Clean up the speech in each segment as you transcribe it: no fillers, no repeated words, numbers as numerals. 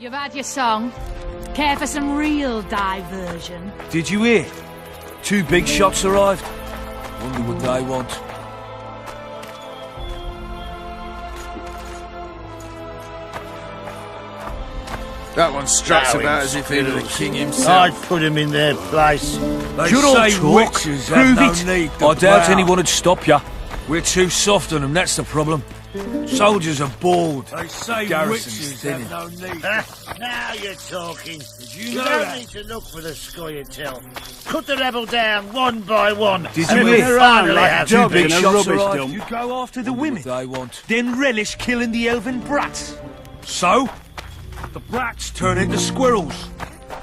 You've had your song. Care for some real diversion? Did you hear? 2 big shots arrived. Wonder what they want. That one struts about as if he were the king himself. I'd put him in their place. They You're all say talk. witches Prove have it. no need to I doubt anyone would stop you. We're too soft on them, that's the problem. Soldiers are bored. They say witches have no need. Now you're talking. you You know don't that? need to look for the scoia'tail. Cut the rebel down one by one. Did and you we'll hear? finally Like have 2 some big big shots rubbish arrived. dump. You go after the women. They want. Then relish killing the elven brats. So, the brats turn into squirrels.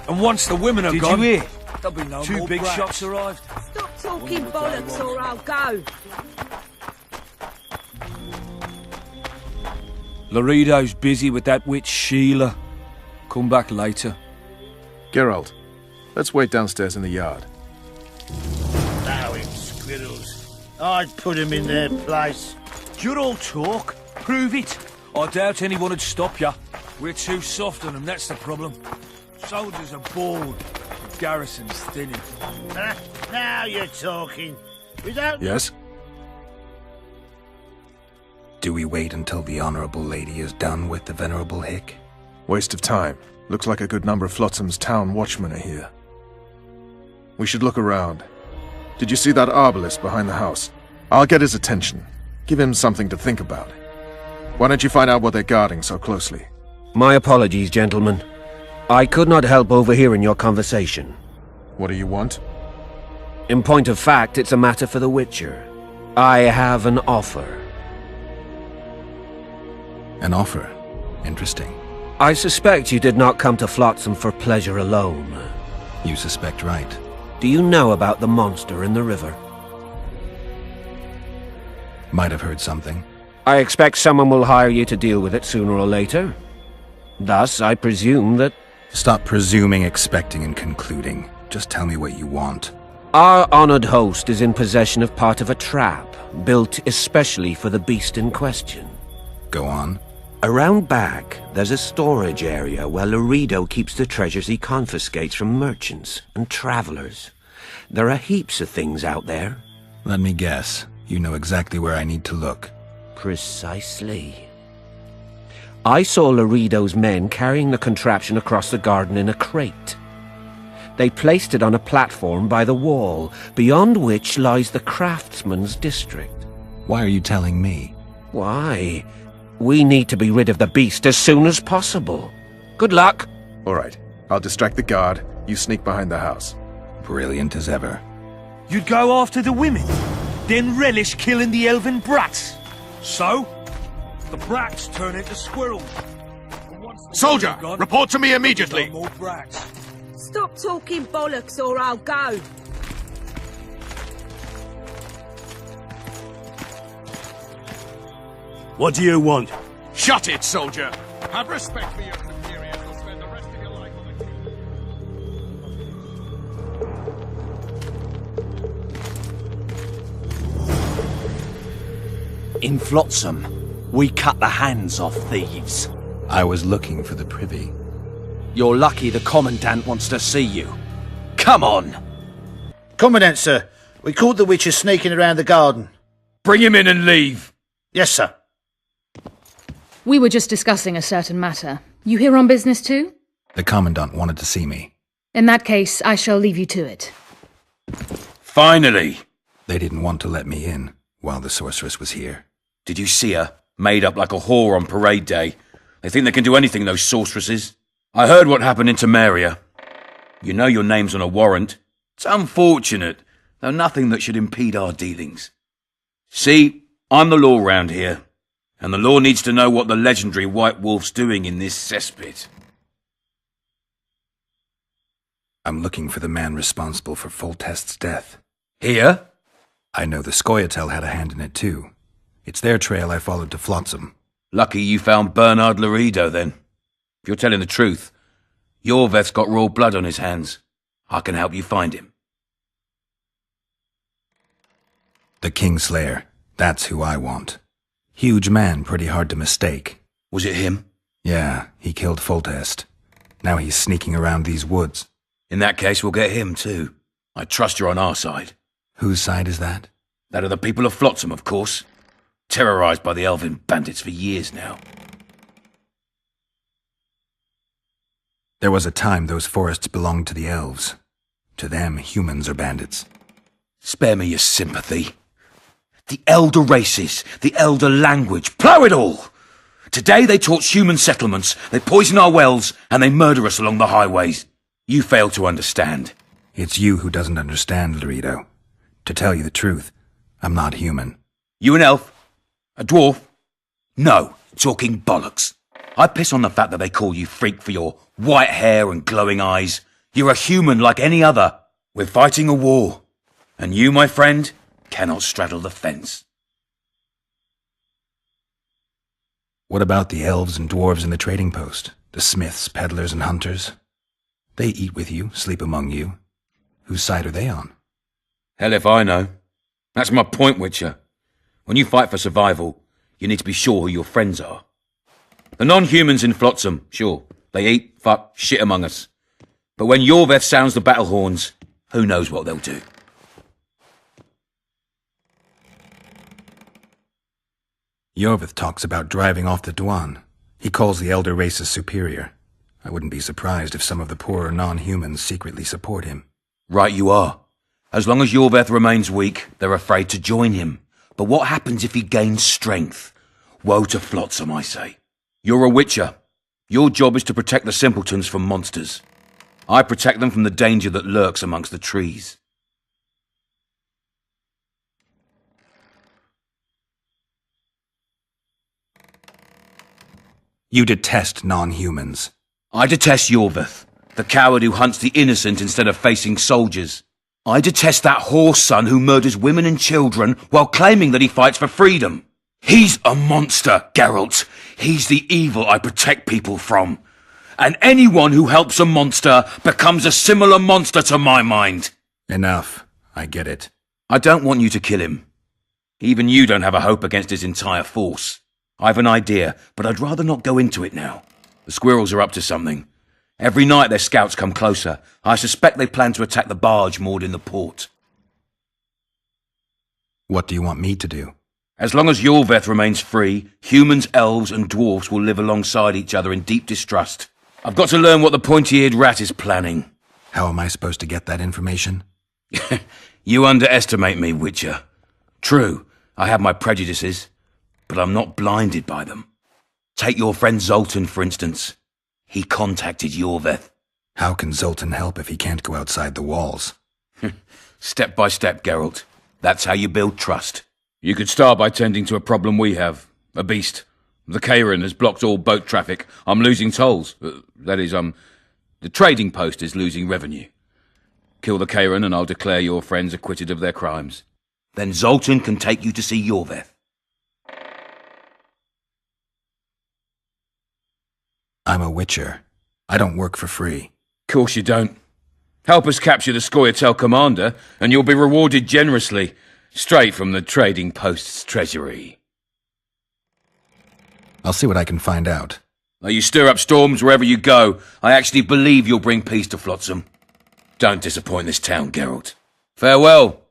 And once the women are gone, you hear? There'll be no 2 more big brats. Shots arrived. Stop talking bollocks or I'll go. Laredo's busy with that witch Sheila. Come back later. Geralt, let's wait downstairs in the yard. Bowing squirrels. I'd put him in their place. You're all talk. Prove it. I doubt anyone would stop you. We're too soft on them, that's the problem. Soldiers are bored. The garrison's thinning. Now you're talking. We don't... Yes? Do we wait until the Honourable Lady is done with the Venerable Hick? Waste of time. Looks like a good number of Flotsam's town watchmen are here. We should look around. Did you see that arbalist behind the house? I'll get his attention. Give him something to think about. Why don't you find out what they're guarding so closely? My apologies, gentlemen. I could not help overhearing your conversation. What do you want? In point of fact, it's a matter for the Witcher. I have an offer. An offer. Interesting. I suspect you did not come to Flotsam for pleasure alone. You suspect right. Do you know about the monster in the river? Might have heard something. I expect someone will hire you to deal with it sooner or later. Thus, I presume that... Stop presuming, expecting, and concluding. Just tell me what you want. Our honored host is in possession of part of a trap, built especially for the beast in question. Go on. Around back, there's a storage area where Laredo keeps the treasures he confiscates from merchants and travelers. There are heaps of things out there. Let me guess. You know exactly where I need to look. Precisely. I saw Laredo's men carrying the contraption across the garden in a crate. They placed it on a platform by the wall, beyond which lies the craftsman's district. Why are you telling me? Why? We need to be rid of the beast as soon as possible. Good luck. All right. I'll distract the guard. You sneak behind the house. Brilliant as ever. You'd go after the women, then relish killing the elven brats. So, the brats turn into squirrels. Soldier, report to me immediately. No more brats. Stop talking bollocks or I'll go. What do you want? Shut it, soldier. Have respect for your superiors. You'll spend the rest of your life on the In Flotsam, we cut the hands off thieves. I was looking for the privy. You're lucky the Commandant wants to see you. Come on! Commandant, sir. We caught the witches sneaking around the garden. Bring him in and leave. Yes, sir. We were just discussing a certain matter. You here on business too? The Commandant wanted to see me. In that case, I shall leave you to it. Finally! They didn't want to let me in while the sorceress was here. Did you see her? Made up like a whore on parade day. They think they can do anything, those sorceresses. I heard what happened in Temeria. You know your name's on a warrant. It's unfortunate, though nothing that should impede our dealings. See, I'm the law round here, and the law needs to know what the legendary White Wolf's doing in this cesspit. I'm looking for the man responsible for Foltest's death. Here? I know the Scoia'tael had a hand in it too. It's their trail I followed to Flotsam. Lucky you found Bernard Laredo, then. If you're telling the truth, Yorveth's got royal blood on his hands. I can help you find him. The Kingslayer. That's who I want. Huge man, pretty hard to mistake. Was it him? Yeah, he killed Foltest. Now he's sneaking around these woods. In that case, we'll get him too. I trust you're on our side. Whose side is that? That of the people of Flotsam, of course. Terrorized by the elven bandits for years now. There was a time those forests belonged to the elves. To them, humans are bandits. Spare me your sympathy. The elder races, the elder language, plough it all! Today they torch human settlements, they poison our wells, and they murder us along the highways. You fail to understand. It's you who doesn't understand, Laredo. To tell you the truth, I'm not human. You an elf? A dwarf? No, talking bollocks. I piss on the fact that they call you freak for your white hair and glowing eyes. You're a human like any other. We're fighting a war. And you, my friend, cannot straddle the fence. What about the elves and dwarves in the trading post? The smiths, peddlers, and hunters? They eat with you, sleep among you. Whose side are they on? Hell if I know. That's my point, Witcher. When you fight for survival, you need to be sure who your friends are. The non-humans in Flotsam, sure, they eat, fuck, shit among us. But when Yorveth sounds the battle horns, who knows what they'll do. Yorveth talks about driving off the Dwan. He calls the elder races superior. I wouldn't be surprised if some of the poorer non-humans secretly support him. Right you are. As long as Yorveth remains weak, they're afraid to join him. But what happens if he gains strength? Woe to Flotsam, I say. You're a Witcher. Your job is to protect the simpletons from monsters. I protect them from the danger that lurks amongst the trees. You detest non-humans. I detest Yorveth, the coward who hunts the innocent instead of facing soldiers. I detest that whore son who murders women and children while claiming that he fights for freedom. He's a monster, Geralt. He's the evil I protect people from. And anyone who helps a monster becomes a similar monster to my mind. Enough. I get it. I don't want you to kill him. Even you don't have a hope against his entire force. I've an idea, but I'd rather not go into it now. The squirrels are up to something. Every night their scouts come closer. I suspect they plan to attack the barge moored in the port. What do you want me to do? As long as Yorveth remains free, humans, elves, and dwarfs will live alongside each other in deep distrust. I've got to learn what the pointy-eared rat is planning. How am I supposed to get that information? You underestimate me, Witcher. True, I have my prejudices, but I'm not blinded by them. Take your friend Zoltan, for instance. He contacted Yorveth. How can Zoltan help if he can't go outside the walls? Step by step, Geralt. That's how you build trust. You could start by tending to a problem we have. A beast. The Kairan has blocked all boat traffic. I'm losing tolls. That is, the trading post is losing revenue. Kill the Kairan and I'll declare your friends acquitted of their crimes. Then Zoltan can take you to see Yorveth. I'm a Witcher. I don't work for free. Course you don't. Help us capture the Scoia'tael commander, and you'll be rewarded generously, straight from the trading post's treasury. I'll see what I can find out. Though you stir up storms wherever you go, I actually believe you'll bring peace to Flotsam. Don't disappoint this town, Geralt. Farewell.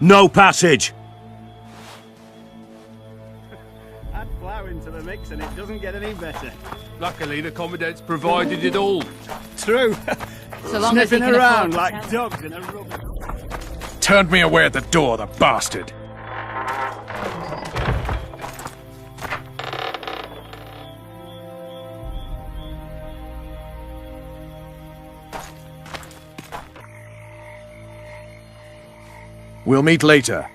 No passage! Add flour into the mix and it doesn't get any better. Luckily, the Commandant's provided it all. True. So long as he Sniffing can around afford like to- dogs in a rubber. Turned me away at the door, the bastard. We'll meet later.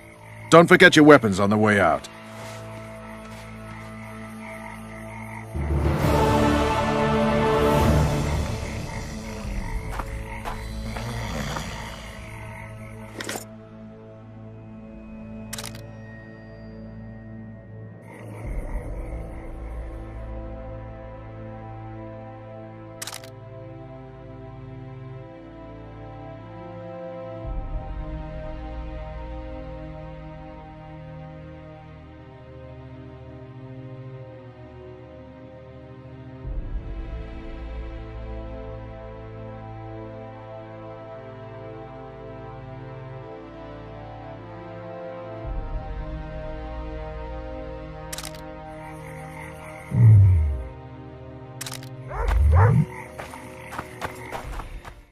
Don't forget your weapons on the way out.